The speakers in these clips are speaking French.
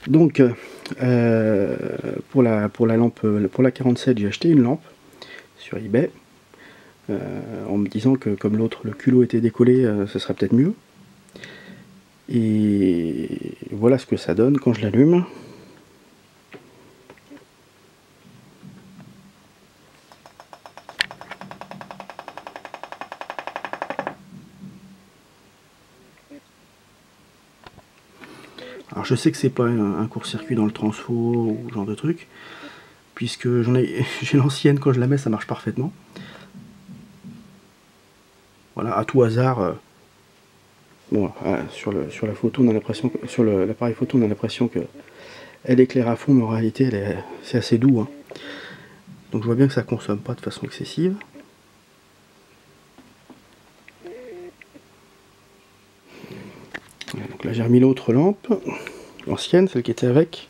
Donc pour la lampe, pour la 47, j'ai acheté une lampe sur eBay en me disant que comme l'autre, le culot était décollé, ce serait peut-être mieux. Et voilà ce que ça donne quand je l'allume. Alors je sais que c'est pas un court-circuit dans le transfo ou ce genre de truc, puisque j'ai l'ancienne, quand je la mets ça marche parfaitement. Voilà, à tout hasard, bon, sur la photo on a l'impression que, sur l'appareil photo on a l'impression que elle éclaire à fond, mais en réalité c'est assez doux, hein. Donc je vois bien que ça consomme pas de façon excessive. Voilà, donc là j'ai remis l'autre lampe, l'ancienne, celle qui était avec.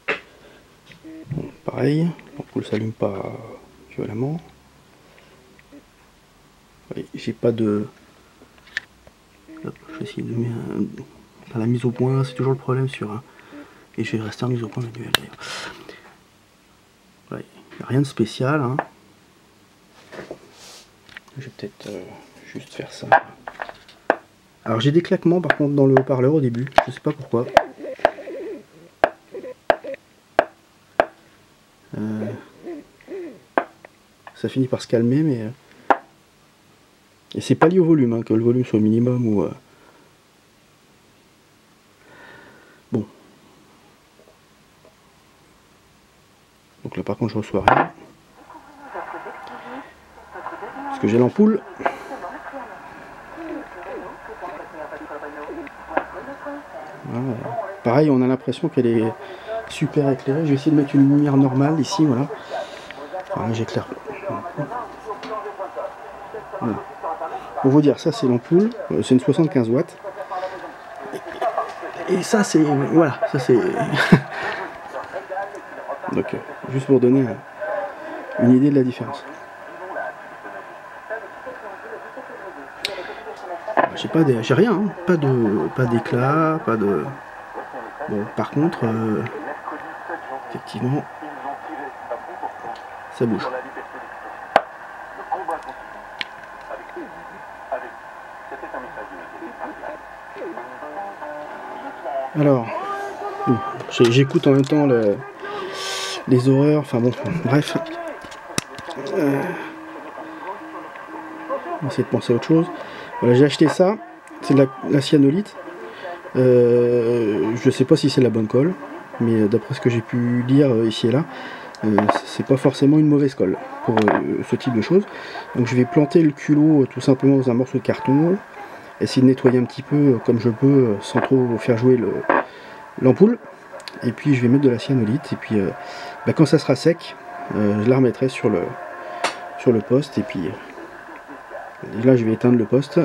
Bon, pareil, l'ampoule s'allume pas violemment. Oui, j'ai pas de... Hop, je vais essayer de mettre la mise au point, c'est toujours le problème sur... Et je vais rester en mise au point manuelle d'ailleurs. Ouais, rien de spécial, hein. Je vais peut-être juste faire ça. Alors j'ai des claquements par contre dans le haut-parleur au début, je sais pas pourquoi. Ça finit par se calmer, mais... Et c'est pas lié au volume, hein, que le volume soit au minimum ou... Bon. Donc là par contre je reçois rien. Parce que j'ai l'ampoule. Voilà. Pareil, on a l'impression qu'elle est super éclairée. Je vais essayer de mettre une lumière normale ici, voilà. Voilà, j'éclaire. Voilà. Pour vous dire, ça c'est l'ampoule, c'est une 75 watts. Et ça c'est... Voilà, ça c'est... Donc, juste pour donner une idée de la différence. J'ai rien, hein. Pas d'éclat, pas de... Bon, par contre, effectivement, ça bouge. Alors, j'écoute en même temps les horreurs, enfin bon, bref. On va essayer de penser à autre chose. Voilà, j'ai acheté ça, c'est de la cyanolite. Je sais pas si c'est la bonne colle, mais d'après ce que j'ai pu lire ici et là, c'est pas forcément une mauvaise colle pour ce type de choses. Donc je vais planter le culot tout simplement dans un morceau de carton, essayer de nettoyer un petit peu comme je peux sans trop faire jouer l'ampoule, et puis je vais mettre de la cyanolite, et puis quand ça sera sec, je la remettrai sur le poste, et puis là je vais éteindre le poste,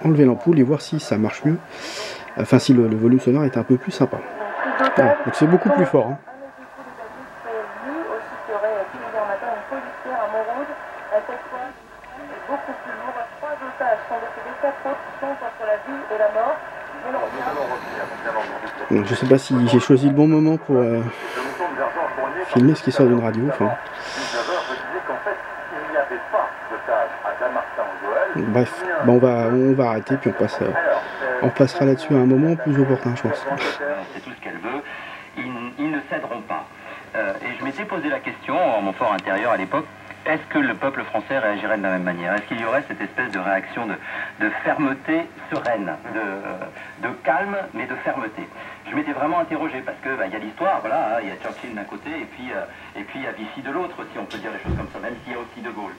enlever l'ampoule et voir si ça marche mieux, enfin si le volume sonore est un peu plus sympa. Voilà, donc c'est beaucoup plus fort, hein. Donc, je sais pas si j'ai choisi le bon moment pour filmer ce qui sort d'une radio. Enfin. Bref, on va arrêter puis on passera là-dessus à un moment plus opportun, je pense. C'est tout ce qu'elle veut. Ils ne céderont pas. Et je m'étais posé la question en mon fort intérieur à l'époque. Est-ce que le peuple français réagirait de la même manière? Est-ce qu'il y aurait cette espèce de réaction de fermeté sereine, de calme, mais de fermeté? Je m'étais vraiment interrogé parce que y a l'histoire, voilà, il y a Churchill d'un côté et puis il y a Vichy de l'autre, si on peut dire les choses comme ça, même s'il y a aussi De Gaulle.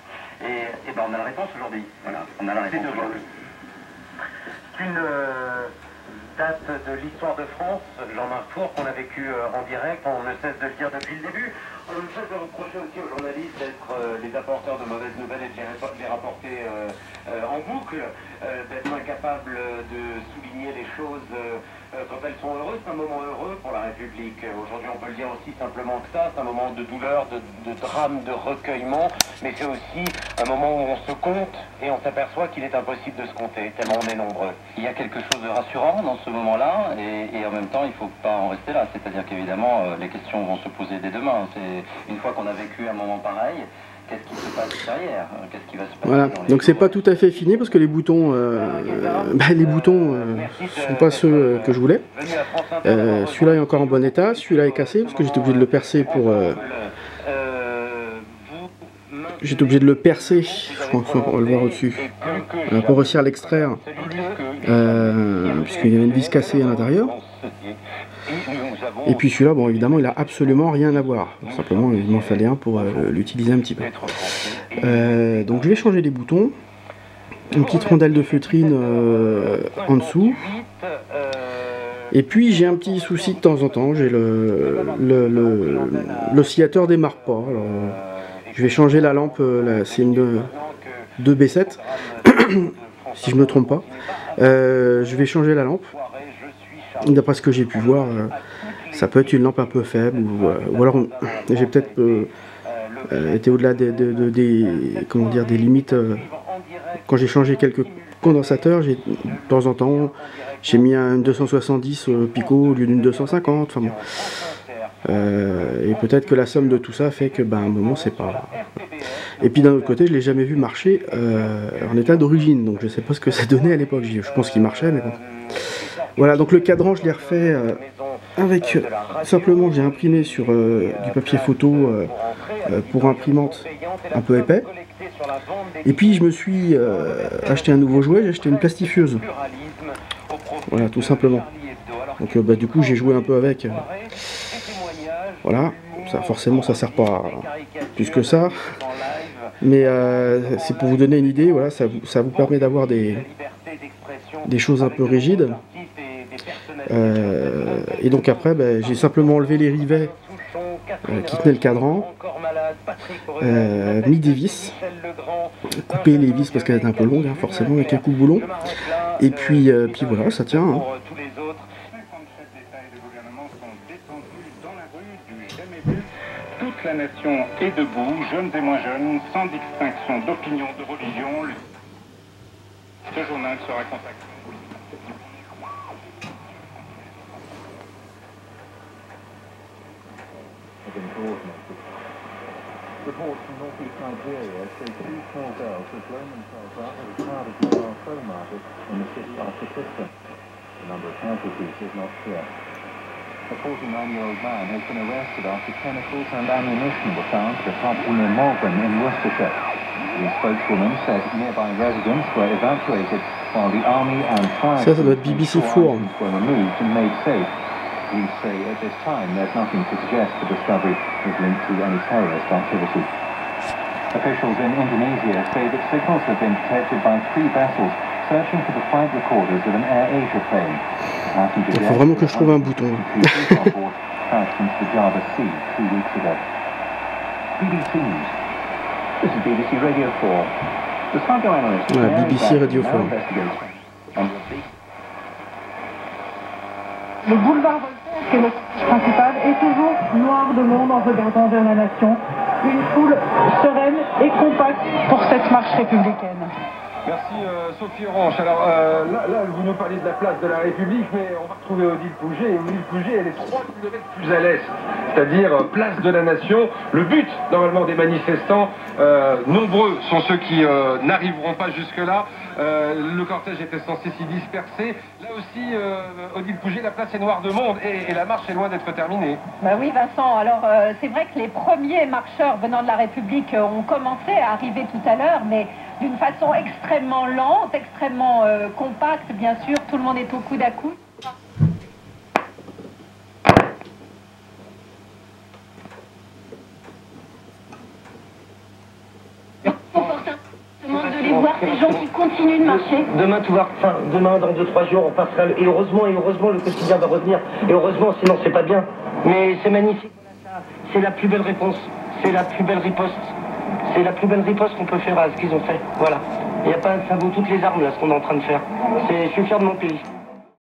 Et on a la réponse aujourd'hui. Voilà, on a la réponse aujourd'hui. C'est une date de l'histoire de France, Jean-Marc Four, qu'on a vécu en direct, on ne cesse de le dire depuis le début. On ne cesse de reprocher aussi aux journalistes d'être les apporteurs de mauvaises nouvelles et de les rapporter en boucle. d'être incapable de souligner les choses quand elles sont heureuses. C'est un moment heureux pour la République. Aujourd'hui, on peut le dire aussi simplement que ça. C'est un moment de douleur, de drame, de recueillement, mais c'est aussi un moment où on se compte et on s'aperçoit qu'il est impossible de se compter, tellement on est nombreux. Il y a quelque chose de rassurant dans ce moment-là, et en même temps, il ne faut pas en rester là. C'est-à-dire qu'évidemment, les questions vont se poser dès demain. Une fois qu'on a vécu un moment pareil, qu'est-ce qui se passe derrière? Qu'est-ce qui va se passer? Voilà, donc c'est pas tout à fait fini parce que les boutons, sont pas ceux que je voulais. Celui-là est encore en bon état, celui-là est cassé parce que j'étais obligé de le percer pour... J'étais obligé de le percer, je pense qu'on va le voir au-dessus, pour réussir à l'extraire, puisqu'il y avait une vis cassée à l'intérieur. Et puis celui-là, bon évidemment, il a absolument rien à voir. Simplement, il m'en fallait un pour l'utiliser un petit peu. Donc je vais changer les boutons. Une petite rondelle de feutrine en dessous. Et puis j'ai un petit souci de temps en temps, j'ai l'oscillateur démarre pas. Alors, je vais changer la lampe, c'est une 2B7, si je me trompe pas. Je vais changer la lampe. D'après ce que j'ai pu voir, ça peut être une lampe un peu faible, ou alors j'ai peut-être été au-delà des limites. Quand j'ai changé quelques condensateurs, de temps en temps, j'ai mis un 270 Pico au lieu d'une 250. Enfin bon. Et peut-être que la somme de tout ça fait que, à un moment, c'est pas... Et puis d'un autre côté, je l'ai jamais vu marcher en état d'origine, donc je sais pas ce que ça donnait à l'époque. Je pense qu'il marchait, mais bon. Voilà, donc le cadran, je l'ai refait avec... simplement, j'ai imprimé sur du papier photo pour imprimante un peu épais. Et puis je me suis acheté un nouveau jouet, j'ai acheté une plastifieuse. Voilà, tout simplement. Donc du coup, j'ai joué un peu avec... Voilà, ça, forcément ça sert pas plus que ça, mais c'est pour vous donner une idée, voilà, ça vous permet d'avoir des choses un peu rigides. Et donc après, j'ai simplement enlevé les rivets qui tenaient le cadran, mis des vis, coupé les vis parce qu'elles étaient un peu longues, forcément avec un coup de boulon, et puis voilà, ça tient. Hein. Toute la nation est debout, jeunes et moins jeunes, sans distinction d'opinion, de religion. Ce journal sera consacré. Reports from northeast Nigeria show two small girls who have blown themselves up at a crowded mobile phone market in the city of Pakistan. The number of casualties is not clear. A 49-year-old man has been arrested after chemicals and ammunition were found at a pub near Malvern in Worcestershire. The spokeswoman said nearby residents were evacuated while the army and fire BBC Four were removed and made safe. Police say at this time there's nothing to suggest the discovery is linked to any terrorist activity. Officials in Indonesia say that signals have been detected by 3 vessels searching for the flight recorders of an Air Asia plane. Il faut vraiment que je trouve un bouton. Crashed into the Java Sea 2 weeks ago. BBC News. This is BBC Radio 4. The psychoanalyst BBC Radio 4. Le boulevard Voltaire, qui est le siège principal, est toujours noir de monde en regardant vers la nation. Une foule sereine et compacte pour cette marche républicaine. Merci Sophie Orange. Alors là, vous nous parlez de la place de la République, mais on va retrouver Odile Pouget. Et Odile Pouget, elle est 3 km plus à l'est, c'est-à-dire place de la Nation. Le but, normalement, des manifestants, nombreux sont ceux qui n'arriveront pas jusque-là. Le cortège était censé s'y disperser. Là aussi, Odile Pouget, la place est noire de monde et la marche est loin d'être terminée. Bah oui, Vincent. Alors, c'est vrai que les premiers marcheurs venant de la République ont commencé à arriver tout à l'heure, mais d'une façon extrêmement lente, extrêmement compacte, bien sûr. Tout le monde est au coude à coude. De les voir, ces gens qui continuent de marcher. Demain, dans 2-3 jours, on passera. Et heureusement, le quotidien va revenir. Et heureusement, sinon c'est pas bien. Mais c'est magnifique. C'est la plus belle réponse. C'est la plus belle riposte. C'est la plus belle riposte qu'on peut faire à ce qu'ils ont fait. Voilà. Il y a pas, ça vaut toutes les armes là, ce qu'on est en train de faire. Je suis fier de mon pays.